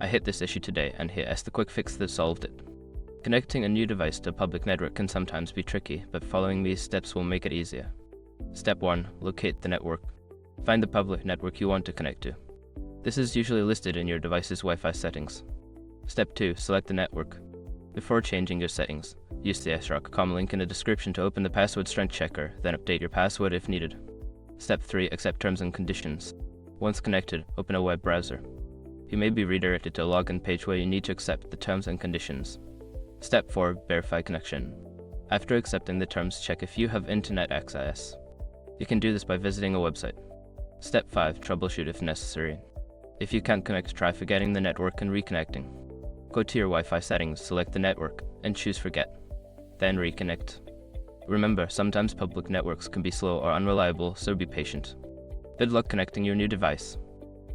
I hit this issue today, and here is the quick fix that solved it. Connecting a new device to a public network can sometimes be tricky, but following these steps will make it easier. Step 1. Locate the network. Find the public network you want to connect to. This is usually listed in your device's Wi-Fi settings. Step 2. Select the network. Before changing your settings, use the sroc.com link in the description to open the password strength checker, then update your password if needed. Step 3. Accept terms and conditions. Once connected, open a web browser. You may be redirected to a login page where you need to accept the terms and conditions. Step 4. Verify connection. After accepting the terms, check if you have internet access. You can do this by visiting a website. Step 5. Troubleshoot if necessary. If you can't connect, try forgetting the network and reconnecting. Go to your Wi-Fi settings, select the network, and choose Forget. Then reconnect. Remember, sometimes public networks can be slow or unreliable, so be patient. Good luck connecting your new device.